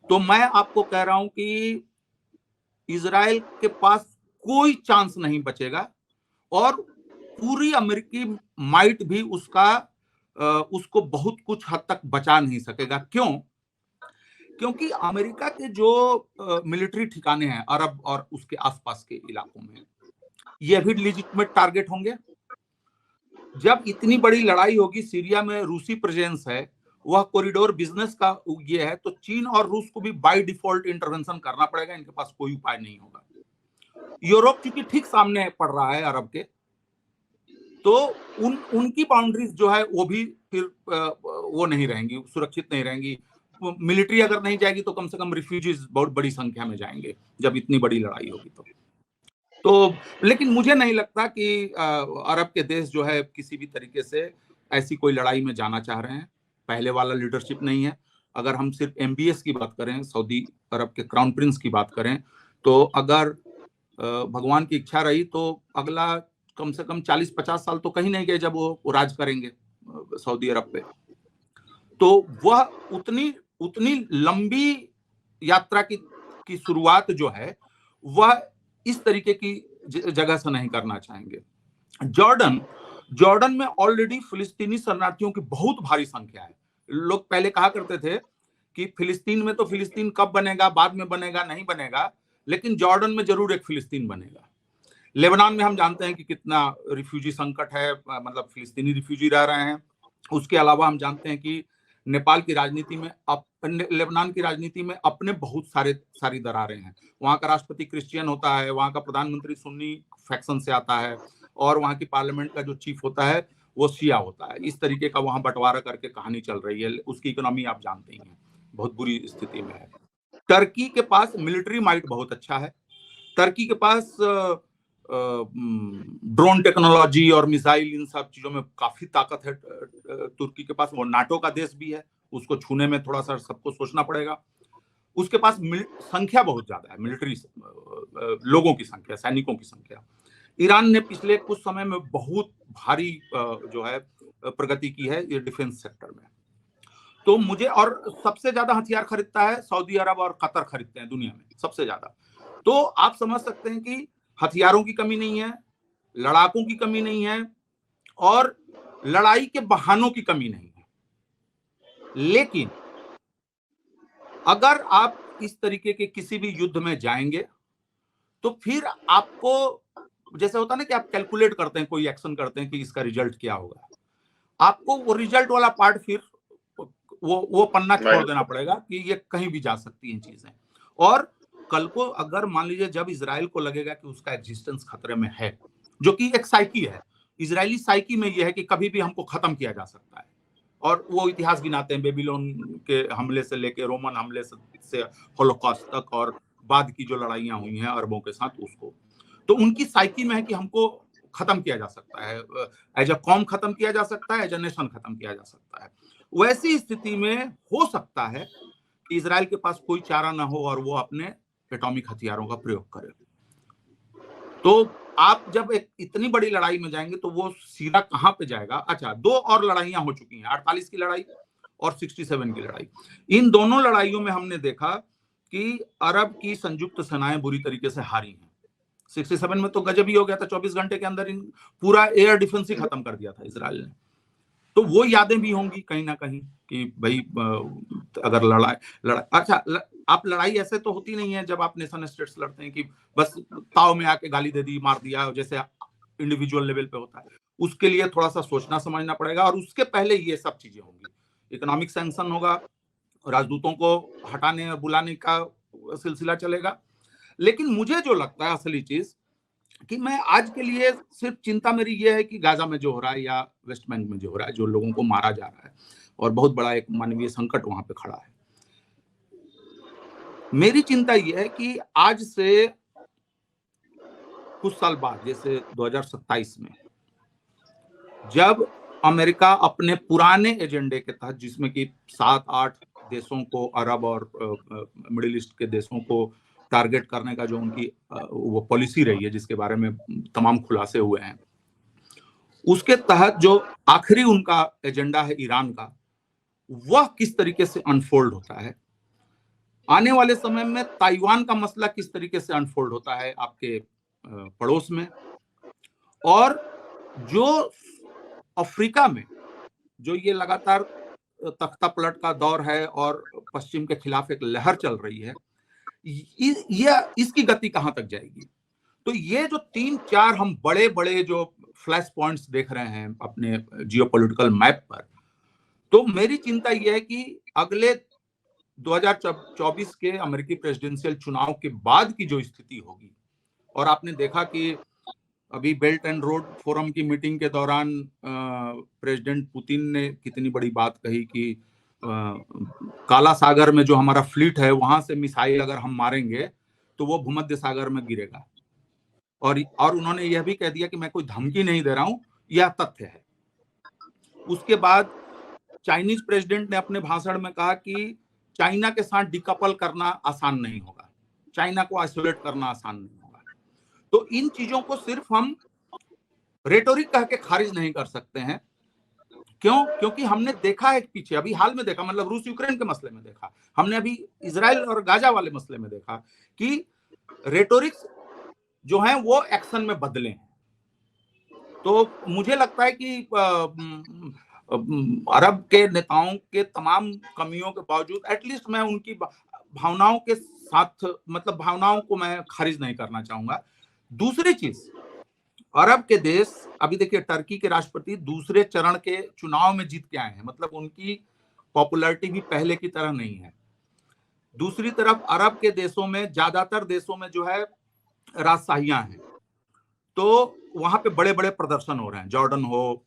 तो मैं आपको कह रहा हूं कि इजराइल के पास कोई चांस नहीं बचेगा, और पूरी अमेरिकी माइट भी उसको बहुत कुछ हद तक बचा नहीं सकेगा। क्यों? क्योंकि अमेरिका के जो मिलिट्री ठिकाने हैं अरब और उसके आसपास के इलाकों में, ये भी लेजिटिमेट टारगेट होंगे। जब इतनी बड़ी लड़ाई होगी, सीरिया में रूसी प्रेजेंस है, वह कॉरिडोर बिजनेस का ये है, तो चीन और रूस को भी बाय डिफॉल्ट इंटरवेंशन करना पड़ेगा, इनके पास कोई उपाय नहीं होगा। यूरोप चूंकि ठीक सामने पड़ रहा है अरब के, तो उनकी बाउंड्रीज जो है वो भी फिर वो नहीं रहेंगी, सुरक्षित नहीं रहेंगी। मिलिट्री अगर नहीं जाएगी तो कम से कम रिफ्यूजीज बहुत बड़ी संख्या में जाएंगे जब इतनी बड़ी लड़ाई होगी तो लेकिन मुझे नहीं लगता कि अरब के देश जो है किसी भी तरीके से ऐसी कोई लड़ाई में जाना चाह रहे हैं। पहले वाला लीडरशिप नहीं है। अगर हम सिर्फ MBS की बात करें, सऊदी अरब के क्राउन प्रिंस की बात करें, तो अगर भगवान की इच्छा रही तो अगला कम से कम 40-50 साल तो कहीं नहीं गए जब वो राज करेंगे सऊदी अरब पे। तो वह उतनी लंबी यात्रा की शुरुआत जो है वह इस तरीके की जगह से नहीं करना चाहेंगे। जॉर्डन में ऑलरेडी फिलिस्तीनी शरणार्थियों की बहुत भारी संख्या है। लोग पहले कहा करते थे कि फिलिस्तीन में तो फिलिस्तीन कब बनेगा, बाद में बनेगा, नहीं बनेगा, लेकिन जॉर्डन में जरूर एक फिलिस्तीन बनेगा। लेबनान में हम जानते हैं कि कितना रिफ्यूजी संकट है, मतलब फिलिस्तीनी रिफ्यूजी रह रहे हैं। उसके अलावा हम जानते हैं कि नेपाल की राजनीति में अब लेबनान की राजनीति में अपने बहुत सारी दरारें हैं। वहां का राष्ट्रपति क्रिश्चियन होता है, वहां का प्रधानमंत्री सुन्नी फैक्शन से आता है, और वहां की पार्लियामेंट का जो चीफ होता है वो शिया होता है। इस तरीके का वहां बंटवारा करके कहानी चल रही है। उसकी इकोनॉमी आप जानते ही हैं, बहुत बुरी स्थिति में है। टर्की के पास मिलिट्री माइट बहुत अच्छा है। टर्की के पास ड्रोन टेक्नोलॉजी और मिसाइल, इन सब चीजों में काफी ताकत है तुर्की के पास। वो नाटो का देश भी है, उसको छूने में थोड़ा सा सबको सोचना पड़ेगा। उसके पास संख्या बहुत ज्यादा है, मिलिट्री लोगों की संख्या, सैनिकों की संख्या। ईरान ने पिछले कुछ समय में बहुत भारी जो है प्रगति की है ये डिफेंस सेक्टर में। तो मुझे, और सबसे ज्यादा हथियार खरीदता है सऊदी अरब और कतर, खरीदते हैं दुनिया में सबसे ज्यादा। तो आप समझ सकते हैं कि हथियारों की कमी नहीं है, लड़ाकों की कमी नहीं है, और लड़ाई के बहानों की कमी नहीं है। लेकिन अगर आप इस तरीके के किसी भी युद्ध में जाएंगे तो फिर आपको, जैसे होता है ना कि आप कैलकुलेट करते हैं, कोई एक्शन करते हैं कि इसका रिजल्ट क्या होगा, आपको वो रिजल्ट वाला पार्ट फिर वो पन्ना छोड़ देना पड़ेगा कि ये कहीं भी जा सकती है चीजें। और कल को अगर मान लीजिए जब इजराइल को लगेगा कि उसका एग्जिस्टेंस खतरे में है, जो कि एक साइकी है, इजरायली साइकी में यह है कि कभी भी हमको खत्म किया जा सकता है, और वो इतिहास गिनाते हैं बेबीलोन के हमले से लेके रोमन हमले से होलोकॉस्ट तक, और बाद की जो लड़ाइयां हुई हैं अरबों के साथ उसको। तो उनकी साइकी में है कि हमको खत्म किया जा सकता है, एज अ कॉम खत्म किया जा सकता है, एज अ नेशन खत्म किया जा सकता है। वैसी स्थिति में हो सकता है कि इजराइल के पास कोई चारा ना हो और वो अपने एटॉमिक हथियारों का प्रयोग करे। तो आप जब एक इतनी बड़ी लड़ाई में जाएंगे तो वो सीधा कहां पे जाएगा। अच्छा, दो और लड़ाइयां हो चुकी हैं, 48 की लड़ाई और 67 की लड़ाई। इन दोनों लड़ाइयों में हमने देखा कि अरब की संयुक्त सेनाएं बुरी तरीके से हारी हैं। 67 में तो गजब ही हो गया था, 24 घंटे के अंदर पूरा एयर डिफेंस ही खत्म कर दिया था इजराइल ने। तो वो यादें भी होंगी कहीं ना कहीं कि भाई अगर लड़ाई अच्छा आप लड़ाई ऐसे तो होती नहीं है जब आप नेशन स्टेट्स लड़ते हैं कि बस ताव में आके गाली दे दी, मार दिया, जैसे इंडिविजुअल लेवल पे होता है। उसके लिए थोड़ा सा सोचना समझना पड़ेगा, और उसके पहले ये सब चीजें होंगी। इकोनॉमिक सैंक्शन होगा, राजदूतों को हटाने और बुलाने का सिलसिला चलेगा। लेकिन मुझे जो लगता है असली चीज कि मैं आज के लिए सिर्फ चिंता मेरी ये है कि गाजा में जो हो रहा है या वेस्ट बैंक में जो हो रहा है, जो लोगों को मारा जा रहा है, और बहुत बड़ा एक मानवीय संकट वहां पे खड़ा है। मेरी चिंता ये है कि आज से कुछ साल बाद, जैसे 2027 में, जब अमेरिका अपने पुराने एजेंडे के तहत, जिसमें कि 7-8 देशों को, अरब और मिडिल ईस्ट के देशों को टारगेट करने का जो उनकी वो पॉलिसी रही है, जिसके बारे में तमाम खुलासे हुए हैं, उसके तहत जो आखिरी उनका एजेंडा है ईरान का, वह किस तरीके से अनफोल्ड होता है। आने वाले समय में ताइवान का मसला किस तरीके से अनफोल्ड होता है आपके पड़ोस में, और जो अफ्रीका में जो ये लगातार तख्ता पलट का दौर है और पश्चिम के खिलाफ एक लहर चल रही है, ये इसकी गति कहां तक जाएगी। तो ये जो 3-4 हम बड़े बड़े जो फ्लैश पॉइंट्स देख रहे हैं अपने जियोपॉलिटिकल मैप पर, तो मेरी चिंता यह है कि अगले 2024 के अमेरिकी प्रेसिडेंशियल चुनाव के बाद की जो स्थिति होगी, और आपने देखा कि अभी बेल्ट एंड रोड फोरम की मीटिंग के दौरान प्रेसिडेंट पुतिन ने कितनी बड़ी बात कही कि काला सागर में जो हमारा फ्लीट है वहां से मिसाइल अगर हम मारेंगे तो वो भूमध्य सागर में गिरेगा, और उन्होंने यह भी कह दिया कि मैं कोई धमकी नहीं दे रहा हूं, यह तथ्य है। उसके बाद चाइनीज प्रेसिडेंट ने अपने भाषण में कहा कि चाइना के साथ डिकपल करना आसान नहीं होगा, चाइना को आइसोलेट करना आसान नहीं होगा। तो इन चीजों को सिर्फ हम रेटोरिक कह के खारिज नहीं कर सकते हैं। क्यों? क्योंकि हमने देखा है पीछे, अभी हाल में देखा, मतलब रूस यूक्रेन के मसले में देखा, हमने अभी इजराइल और गाजा वाले मसले में देखा कि रेटोरिक्स जो है वो एक्शन में बदले हैं। तो मुझे लगता है कि अरब के नेताओं के तमाम कमियों के बावजूद एटलीस्ट मैं उनकी भावनाओं के साथ, मतलब भावनाओं को मैं खारिज नहीं करना चाहूंगा। दूसरी चीज, अरब के देश, अभी देखिए टर्की के राष्ट्रपति दूसरे चरण के चुनाव में जीत के आए हैं, मतलब उनकी पॉपुलैरिटी भी पहले की तरह नहीं है। दूसरी तरफ अरब के देशों में, ज्यादातर देशों में जो है राजशाहियां हैं, तो वहां पे बड़े बड़े प्रदर्शन हो रहे हैं, जॉर्डन हो,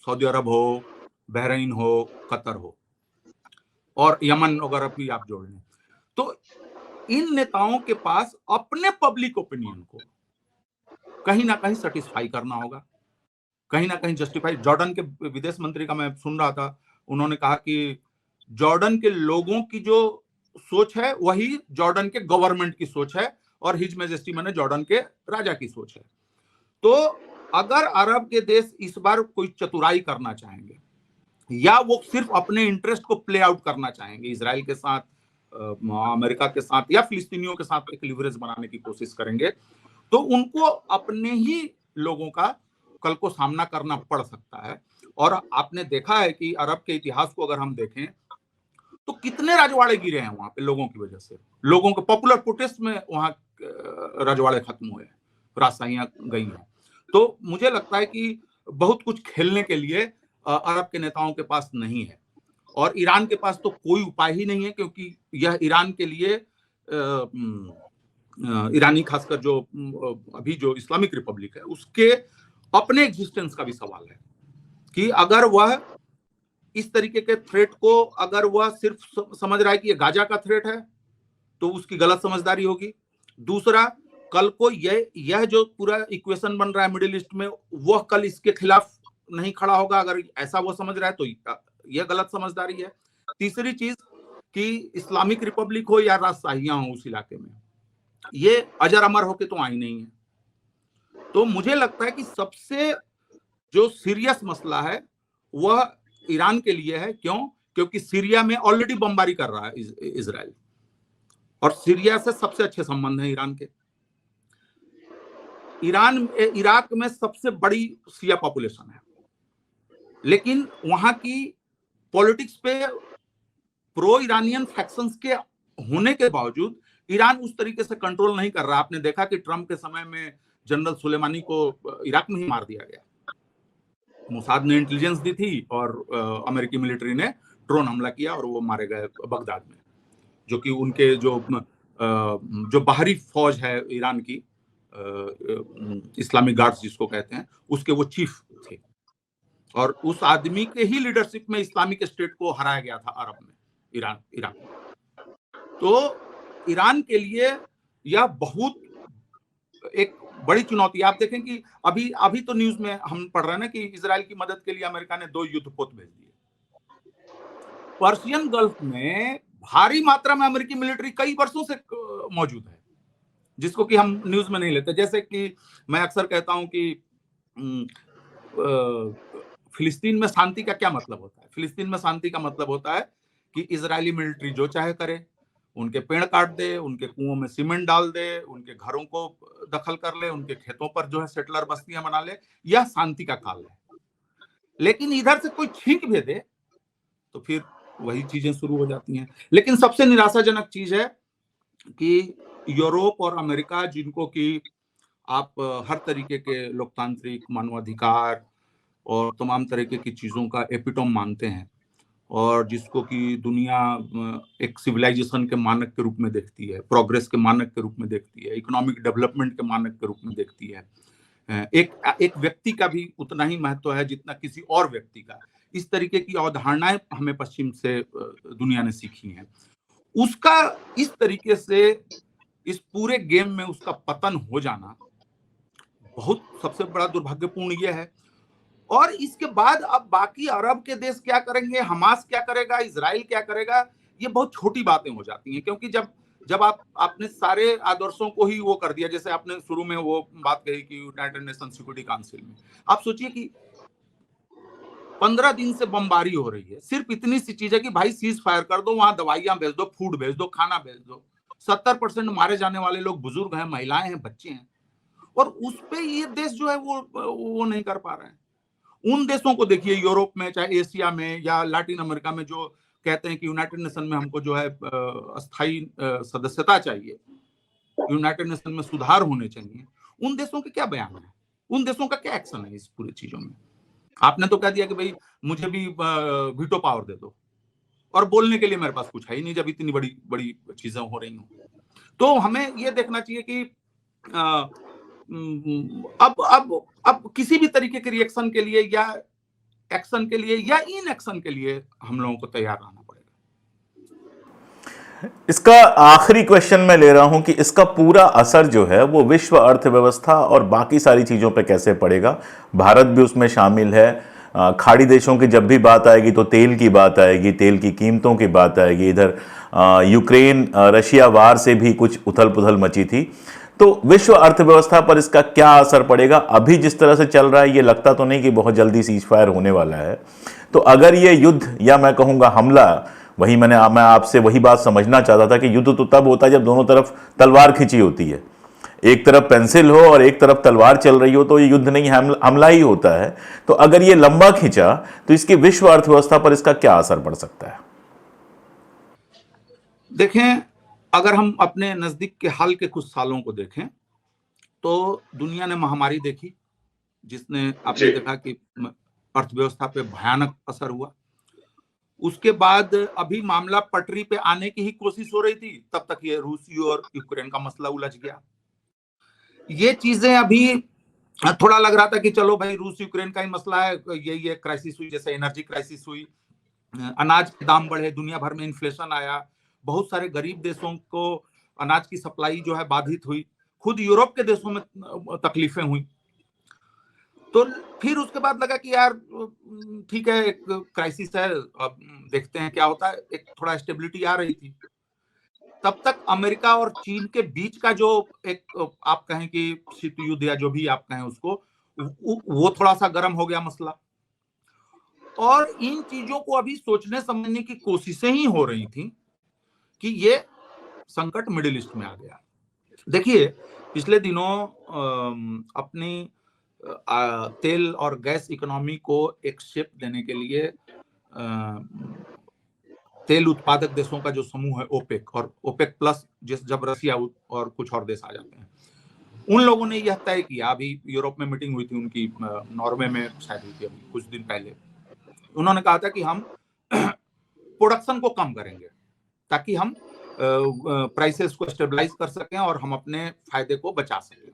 सऊदी अरब हो, बहरीन हो, कतर हो, और यमन वगैरह भी आप जोड़ लें। तो इन नेताओं के पास अपने पब्लिक ओपिनियन को कहीं ना कहीं सेटिस्फाई करना होगा, कहीं ना कहीं जस्टिफाई। जॉर्डन के विदेश मंत्री का मैं सुन रहा था, उन्होंने कहा कि जॉर्डन के लोगों की जो सोच है वही जॉर्डन के गवर्नमेंट की सोच है, और हिज मैजेस्टी माने जॉर्डन के राजा की सोच है। तो अगर अरब के देश इस बार कोई चतुराई करना चाहेंगे, या वो सिर्फ अपने इंटरेस्ट को प्ले आउट करना चाहेंगे, इजराइल के साथ, अमेरिका के साथ, या फिलिस्तीनियों के साथ एक लिवरेज बनाने की कोशिश करेंगे, तो उनको अपने ही लोगों का कल को सामना करना पड़ सकता है। और आपने देखा है कि अरब के इतिहास को अगर हम देखें तो कितने राजवाड़े गिरे हैं वहां पे लोगों की वजह से, लोगों के पॉपुलर प्रोटेस्ट में वहां राजवाड़े खत्म हुए, राजशाहियां गई हैं। तो मुझे लगता है कि बहुत कुछ खेलने के लिए अरब के नेताओं के पास नहीं है, और ईरान के पास तो कोई उपाय ही नहीं है, क्योंकि यह ईरान के लिए ईरानी, खासकर जो अभी जो इस्लामिक रिपब्लिक है, उसके अपने एग्जिस्टेंस का भी सवाल है कि अगर वह इस तरीके के थ्रेट को, अगर वह सिर्फ समझ रहा है कि ये गाजा का थ्रेट है, तो उसकी गलत समझदारी होगी। दूसरा, कल को यह जो पूरा इक्वेशन बन रहा है मिडिल ईस्ट में, वह कल इसके खिलाफ नहीं खड़ा होगा, अगर ऐसा वो समझ रहा है तो यह गलत समझदारी है। तीसरी चीज कि इस्लामिक रिपब्लिक हो या राजशाहियां हो उस इलाके में, ये अजर अमर होके तो आई नहीं है। तो मुझे लगता है कि सबसे जो सीरियस मसला है वह ईरान के लिए है। क्यों? क्योंकि सीरिया में ऑलरेडी बमबारी कर रहा है इजराइल, और सीरिया से सबसे अच्छे संबंध हैं ईरान के। इराक में सबसे बड़ी शिया पॉपुलेशन है, लेकिन वहां की पॉलिटिक्स पे प्रो ईरानियन फैक्शंस के होने के बावजूद ईरान उस तरीके से कंट्रोल नहीं कर रहा। आपने देखा कि ट्रंप के समय में जनरल सुलेमानी को इराक में ही मार दिया गया, मोसाद ने इंटेलिजेंस दी थी और अमेरिकी मिलिट्री ने ड्रोन हमला किया और वो मारे गए बगदाद में, जो कि उनके जो बाहरी फौज है ईरान की, इस्लामिक गार्ड्स जिसको कहते हैं, उसके वो चीफ थे, और उस आदमी के ही लीडरशिप में इस्लामिक स्टेट को हराया गया था अरब में, इराक में। तो ईरान के लिए यह बहुत एक बड़ी चुनौती। आप देखें कि अभी तो न्यूज में हम पढ़ रहे हैं ना कि इजराइल की मदद के लिए अमेरिका ने 2 युद्धपोत भेज दिए। पर्शियन गल्फ में भारी मात्रा में अमेरिकी मिलिट्री कई वर्षों से मौजूद है, जिसको कि हम न्यूज में नहीं लेते। जैसे कि मैं अक्सर कहता हूं कि फिलिस्तीन में शांति का क्या मतलब होता है? फिलिस्तीन में शांति का मतलब होता है कि इजरायली मिलिट्री जो चाहे करे, उनके पेड़ काट दे, उनके कुओं में सीमेंट डाल दे, उनके घरों को दखल कर ले, उनके खेतों पर जो है सेटलर बस्तियां बना ले, यह शांति का काल है। लेकिन इधर से कोई छींक भी दे तो फिर वही चीजें शुरू हो जाती हैं। लेकिन सबसे निराशाजनक चीज है कि यूरोप और अमेरिका, जिनको कि आप हर तरीके के लोकतांत्रिक, मानवाधिकार और तमाम तरीके की चीजों का एपिटोम मानते हैं, और जिसको कि दुनिया एक सिविलाइजेशन के मानक के रूप में देखती है, प्रोग्रेस के मानक के रूप में देखती है, इकोनॉमिक डेवलपमेंट के मानक के रूप में देखती है, एक व्यक्ति का भी उतना ही महत्व है जितना किसी और व्यक्ति का, इस तरीके की अवधारणाएं हमें पश्चिम से दुनिया ने सीखी हैं। उसका इस तरीके से इस पूरे गेम में उसका पतन हो जाना बहुत सबसे बड़ा दुर्भाग्यपूर्ण यह है। और इसके बाद अब बाकी अरब के देश क्या करेंगे, हमास क्या करेगा, इजराइल क्या करेगा, ये बहुत छोटी बातें हो जाती हैं। क्योंकि जब आपने सारे आदर्शों को ही वो कर दिया, जैसे आपने शुरू में वो बात कही कि यूनाइटेड नेशन सिक्योरिटी काउंसिल में, आप सोचिए कि 15 दिन से बमबारी हो रही है, सिर्फ इतनी सी चीज है कि भाई सीज फायर कर दो, वहां दवाइयां भेज दो, फूड भेज दो, खाना भेज दो। 70% मारे जाने वाले लोग बुजुर्ग हैं, महिलाएं हैं, बच्चे हैं, और उस पे ये देश जो है वो नहीं कर पा रहे हैं। उन देशों को देखिए, यूरोप में, चाहे एशिया में या लैटिन अमेरिका में, जो कहते हैं कि यूनाइटेड नेशन में हमको जो है अस्थायी सदस्यता चाहिए, यूनाइटेड नेशन में सुधार होने चाहिए, उन देशों के क्या बयान है, उन देशों का क्या एक्शन है इस पूरी चीजों में? आपने तो कह दिया कि भाई मुझे भी वीटो पावर दे दो, और बोलने के लिए मेरे पास कुछ है ही नहीं जब इतनी बड़ी बड़ी चीजें हो रही हूँ। तो हमें ये देखना चाहिए कि अब किसी भी तरीके के रिएक्शन के लिए या एक्शन के लिए या इन एक्शन के लिए हम लोगों को तैयार रहना पड़ेगा। इसका आखिरी क्वेश्चन मैं ले रहा हूं कि इसका पूरा असर जो है वो विश्व अर्थव्यवस्था और बाकी सारी चीजों पे कैसे पड़ेगा। भारत भी उसमें शामिल है। खाड़ी देशों की जब भी बात आएगी तो तेल की बात आएगी, तेल की कीमतों की बात आएगी। इधर यूक्रेन रशिया वार से भी कुछ उथल पुथल मची थी। तो विश्व अर्थव्यवस्था पर इसका क्या असर पड़ेगा? अभी जिस तरह से चल रहा है ये लगता तो नहीं कि बहुत जल्दी सीज फायर होने वाला है। तो अगर ये युद्ध या मैं कहूंगा हमला, मैं आपसे वही बात समझना चाहता था कि युद्ध तो तब होता है जब दोनों तरफ तलवार खिंची होती है। एक तरफ पेंसिल हो और एक तरफ तलवार चल रही हो तो ये युद्ध नहीं, हमला ही होता है। तो अगर ये लंबा खिंचा तो इसकी विश्व अर्थव्यवस्था पर इसका क्या असर पड़ सकता है? देखें, अगर हम अपने नजदीक के हाल के कुछ सालों को देखें तो दुनिया ने महामारी देखी जिसने आपने देखा कि अर्थव्यवस्था पे भयानक असर हुआ। उसके बाद अभी मामला पटरी पे आने की ही कोशिश हो रही थी, तब तक ये रूसी और यूक्रेन का मसला उलझ गया। ये चीजें अभी थोड़ा लग रहा था कि चलो भाई रूस यूक्रेन का ही मसला है, ये क्राइसिस हुई, जैसे एनर्जी क्राइसिस हुई, अनाज के दाम बढ़े, दुनिया भर में इन्फ्लेशन आया, बहुत सारे गरीब देशों को अनाज की सप्लाई जो है बाधित हुई, खुद यूरोप के देशों में तकलीफें हुई। तो फिर उसके बाद लगा कि यार ठीक है, एक क्राइसिस है, अब देखते हैं क्या होता है, एक थोड़ा स्टेबिलिटी आ रही थी। तब तक अमेरिका और चीन के बीच का जो एक आप कहें कि शीत युद्ध या जो भी आप कहें उसको, वो थोड़ा सा गर्म हो गया मसला। और इन चीजों को अभी सोचने समझने की कोशिशें ही हो रही थी कि ये संकट मिडिल ईस्ट में आ गया। देखिए, पिछले दिनों अपनी तेल और गैस इकोनॉमी को एक शेप देने के लिए तेल उत्पादक देशों का जो समूह है ओपेक और ओपेक प्लस, जब रसिया और कुछ और देश आ जाते हैं, उन लोगों ने यह तय किया, अभी यूरोप में मीटिंग हुई थी उनकी, नॉर्वे में शायद हुई थी अभी कुछ दिन पहले। उन्होंने कहा था कि हम प्रोडक्शन को कम करेंगे ताकि हम प्राइसेस को स्टेबलाइज कर सकें और हम अपने फायदे को बचा सकें।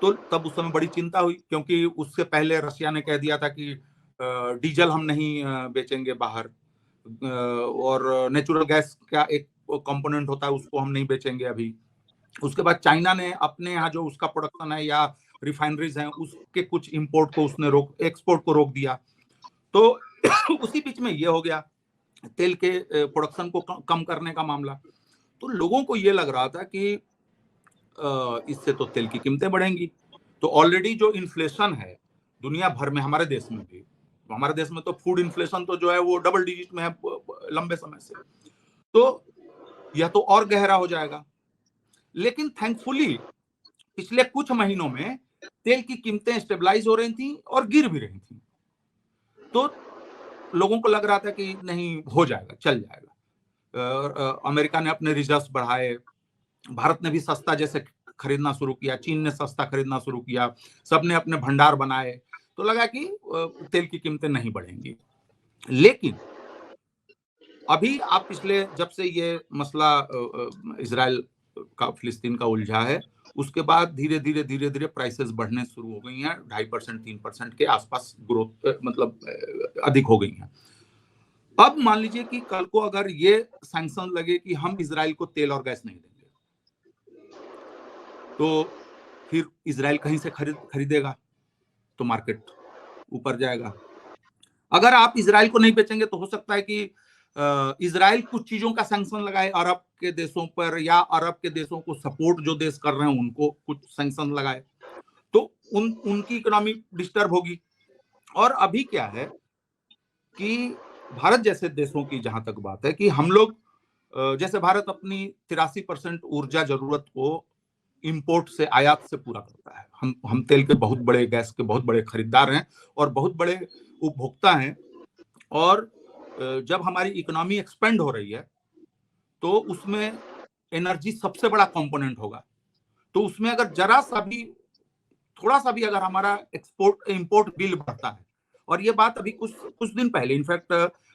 तो तब उस समय बड़ी चिंता हुई, क्योंकि उससे पहले रशिया ने कह दिया था कि डीजल हम नहीं बेचेंगे बाहर, और नेचुरल गैस का एक कंपोनेंट होता है उसको हम नहीं बेचेंगे अभी। उसके बाद चाइना ने अपने यहाँ जो उसका प्रोडक्शन है या रिफाइनरीज हैं उसके कुछ इंपोर्ट को उसने एक्सपोर्ट को रोक दिया। तो उसी बीच में ये हो गया तेल के प्रोडक्शन को कम करने का मामला। तो लोगों को ये लग रहा था कि इससे तो तेल की कीमतें बढ़ेंगी। तो ऑलरेडी जो इन्फ्लेशन है दुनिया भर में, हमारे देश में भी, हमारे देश में तो फूड इन्फ्लेशन तो जो है वो डबल डिजिट में है लंबे समय से, तो यह तो और गहरा हो जाएगा। लेकिन थैंकफुली पिछले कुछ महीनों में तेल की कीमतें स्टेबलाइज हो रही थी और गिर भी रही थी। तो लोगों को लग रहा था कि नहीं, हो जाएगा, चल जाएगा। अमेरिका ने अपने रिजर्व्स बढ़ाए, भारत ने भी सस्ता जैसे खरीदना शुरू किया, चीन ने सस्ता खरीदना शुरू किया, सबने अपने भंडार बनाए, तो लगा कि तेल की कीमतें नहीं बढ़ेंगी। लेकिन अभी आप पिछले, जब से ये मसला इजराइल का फिलिस्तीन का उलझा है, उसके बाद धीरे धीरे प्राइसेस बढ़ने शुरू हो गई हैं, 2.5% 3% के आसपास ग्रोथ मतलब अधिक हो गई हैं। अब मान लीजिए कि कल को अगर ये सैंक्शन लगे कि हम इजराइल को तेल और गैस नहीं देंगे, तो फिर इजराइल कहीं से खरीदेगा तो मार्केट ऊपर जाएगा। अगर आप इजराइल को नहीं बेचेंगे तो हो सकता है कि इजराइल कुछ चीजों का सैंक्शन लगाए अरब के देशों पर, या अरब के देशों को सपोर्ट जो देश कर रहे हैं उनको कुछ सैंक्शन लगाए, तो उनकी इकोनॉमी डिस्टर्ब होगी। और अभी क्या है कि भारत जैसे देशों की जहां तक बात है कि हम लोग, जैसे भारत अपनी 83% ऊर्जा जरूरत को इंपोर्ट से, आयात से पूरा करता है। हम तेल के बहुत बड़े, गैस के बहुत बड़े खरीदार हैं और बहुत बड़े उपभोक्ता हैं। और जब हमारी इकोनॉमी एक्सपेंड हो रही है तो उसमें एनर्जी सबसे बड़ा कंपोनेंट होगा। तो उसमें अगर जरा सा भी, थोड़ा सा भी अगर हमारा एक्सपोर्ट इंपोर्ट बिल बढ़ता है और ये बात अभी कुछ कुछ दिन पहले, इनफैक्ट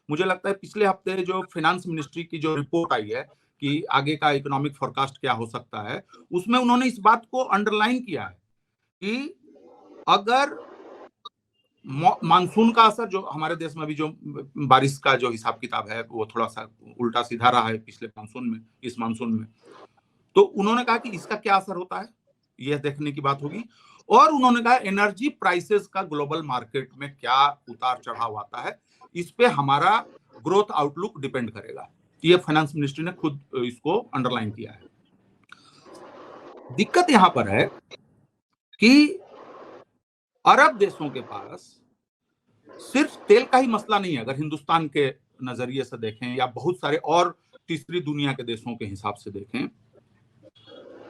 मुझे लगता है पिछले हफ्ते जो फाइनेंस मिनिस्ट्री की जो रिपोर्ट आई है कि आगे का इकोनॉमिक फोरकास्ट क्या हो सकता है, उसमें उन्होंने इस बात को अंडरलाइन किया है कि अगर मानसून का असर, जो हमारे देश में भी जो बारिश का जो हिसाब किताब है वो थोड़ा सा उल्टा सीधा रहा है पिछले मानसून में, इस मानसून में, तो उन्होंने कहा कि इसका क्या असर होता है यह देखने की बात होगी। और उन्होंने कहा एनर्जी प्राइसेस का ग्लोबल मार्केट में क्या उतार चढ़ाव आता है, इस पे हमारा ग्रोथ आउटलुक डिपेंड करेगा। ये फाइनेंस मिनिस्ट्री ने खुद इसको अंडरलाइन किया है। दिक्कत यहां पर है कि अरब देशों के पास सिर्फ तेल का ही मसला नहीं है, अगर हिंदुस्तान के नजरिए से देखें या बहुत सारे और तीसरी दुनिया के देशों के हिसाब से देखें,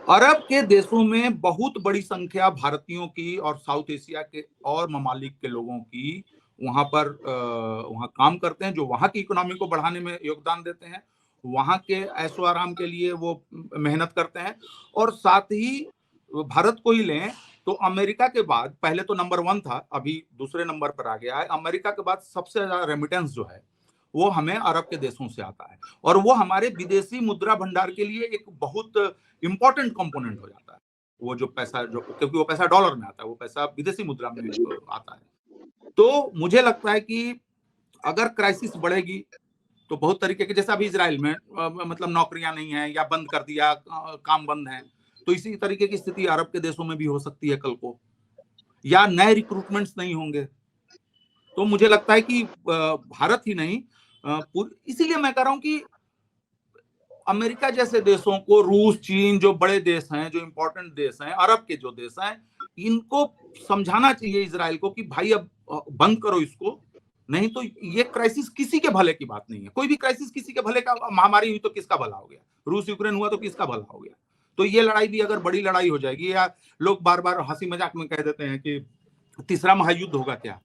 अरब के देशों में बहुत बड़ी संख्या भारतीयों की और साउथ एशिया के और ममालिक के लोगों की वहां पर वहां काम करते हैं, जो वहां की इकोनॉमी को बढ़ाने में योगदान देते हैं, वहां के ऐशो आराम के लिए वो मेहनत करते हैं। और साथ ही भारत को ही लें तो अमेरिका के बाद, पहले तो नंबर 1 था, अभी दूसरे नंबर पर आ गया है। अमेरिका के बाद सबसे ज्यादा रेमिटेंस जो है वो हमें अरब के देशों से आता है, और वो हमारे विदेशी मुद्रा भंडार के लिए एक बहुत इंपॉर्टेंट कंपोनेंट हो जाता है। वो जो पैसा, जो क्योंकि वो पैसा डॉलर में आता है, वो पैसा विदेशी मुद्रा में आता है। तो मुझे लगता है कि अगर क्राइसिस बढ़ेगी तो बहुत तरीके के, जैसा अभी इजराइल में मतलब नौकरियां नहीं है या बंद कर दिया, काम बंद है, तो इसी तरीके की स्थिति अरब के देशों में भी हो सकती है कल को, या नए रिक्रूटमेंट्स नहीं होंगे। तो मुझे लगता है कि भारत ही नहीं, इसीलिए मैं कह रहा हूं कि अमेरिका जैसे देशों को, रूस, चीन जो बड़े देश हैं, जो इंपॉर्टेंट देश हैं, अरब के जो देश हैं, इनको समझाना चाहिए इजराइल को कि भाई अब बंद करो इसको, नहीं तो ये क्राइसिस किसी के भले की बात नहीं है। कोई भी क्राइसिस किसी के भले का, महामारी हुई तो किसका भला हो गया, रूस यूक्रेन हुआ तो किसका भला हो गया। तो ये लड़ाई भी अगर बड़ी लड़ाई हो जाएगी, या लोग बार बार हंसी मजाक में कह देते हैं कि तीसरा महायुद्ध होगा क्या,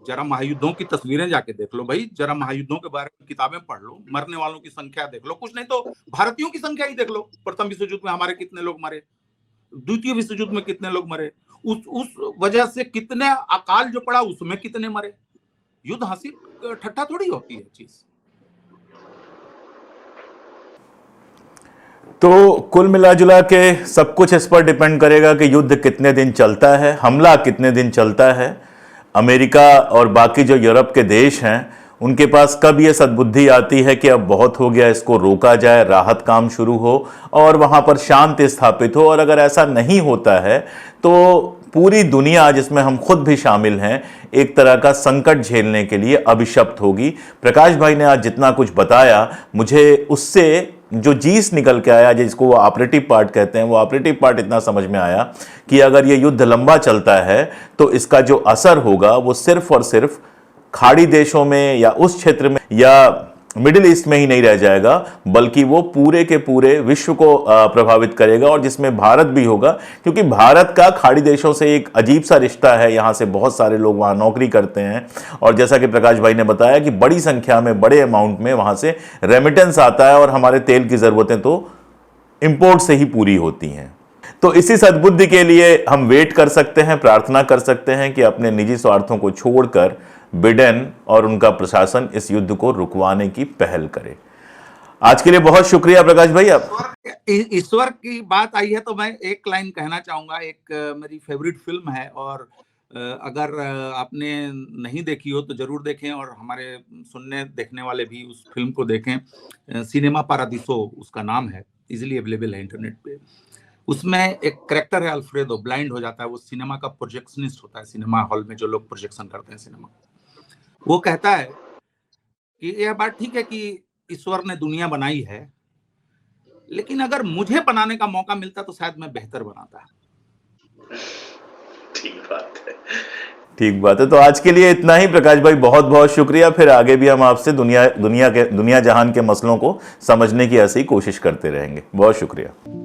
जरा महायुद्धों की तस्वीरें जाके देख लो भाई, जरा महायुद्धों के बारे में किताबें पढ़ लो, मरने वालों की संख्या देख लो, कुछ नहीं तो भारतीयों की संख्या ही देख लो। प्रथम विश्व युद्ध में हमारे कितने लोग मरे, द्वितीय विश्व युद्ध में कितने लोग मरे, उस वजह से कितने अकाल जो पड़ा उसमें कितने मरे। युद्ध हंसी ठट्ठा थोड़ी होती है चीज। तो कुल मिला जुला के सब कुछ इस पर डिपेंड करेगा कि युद्ध कितने दिन चलता है, हमला कितने दिन चलता है। अमेरिका और बाकी जो यूरोप के देश हैं उनके पास कब ये सद्बुद्धि आती है कि अब बहुत हो गया, इसको रोका जाए, राहत काम शुरू हो और वहाँ पर शांति स्थापित हो। और अगर ऐसा नहीं होता है तो पूरी दुनिया, जिसमें हम खुद भी शामिल हैं, एक तरह का संकट झेलने के लिए अभिशप्त होगी। प्रकाश भाई ने आज जितना कुछ बताया, मुझे उससे जो जीस निकल के आया, जिसको वो ऑपरेटिव पार्ट कहते हैं, वो ऑपरेटिव पार्ट इतना समझ में आया कि अगर ये युद्ध लंबा चलता है तो इसका जो असर होगा वो सिर्फ और सिर्फ खाड़ी देशों में या उस क्षेत्र में या मिडिल ईस्ट में ही नहीं रह जाएगा, बल्कि वो पूरे के पूरे विश्व को प्रभावित करेगा, और जिसमें भारत भी होगा, क्योंकि भारत का खाड़ी देशों से एक अजीब सा रिश्ता है। यहाँ से बहुत सारे लोग वहाँ नौकरी करते हैं, और जैसा कि प्रकाश भाई ने बताया कि बड़ी संख्या में, बड़े अमाउंट में वहाँ से रेमिटेंस आता है, और हमारे तेल की ज़रूरतें तो इम्पोर्ट से ही पूरी होती हैं। तो इसी सद्बुद्धि के लिए हम वेट कर सकते हैं, प्रार्थना कर सकते हैं कि अपने निजी स्वार्थों को छोड़कर बिडेन और उनका प्रशासन इस युद्ध को रुकवाने की पहल करे। आज के लिए बहुत शुक्रिया प्रकाश भाई। ईश्वर की बात आई है तो मैं एक लाइन कहना चाहूंगा। एक मेरी फेवरेट फिल्म है, और अगर आपने नहीं देखी हो तो जरूर देखें, और हमारे सुनने देखने वाले भी उस फिल्म को देखें। सिनेमा पारादीसो उसका नाम है, इजिली अवेलेबल है इंटरनेट पे। उसमें एक कैरेक्टर है अल्फ्रेडो, ब्लाइंड हो जाता है, वो सिनेमा का प्रोजेक्शनिस्ट होता है, सिनेमा हॉल में जो लोग प्रोजेक्शन करते हैं सिनेमा। वो कहता है कि यह बात ठीक है कि ईश्वर ने दुनिया बनाई है, लेकिन अगर मुझे बनाने का मौका मिलता तो शायद मैं बेहतर बनाता। ठीक बात है, ठीक बात है। तो आज के लिए इतना ही प्रकाश भाई, बहुत बहुत शुक्रिया। फिर आगे भी हम आपसे दुनिया जहान के मसलों को समझने की ऐसी कोशिश करते रहेंगे। बहुत शुक्रिया।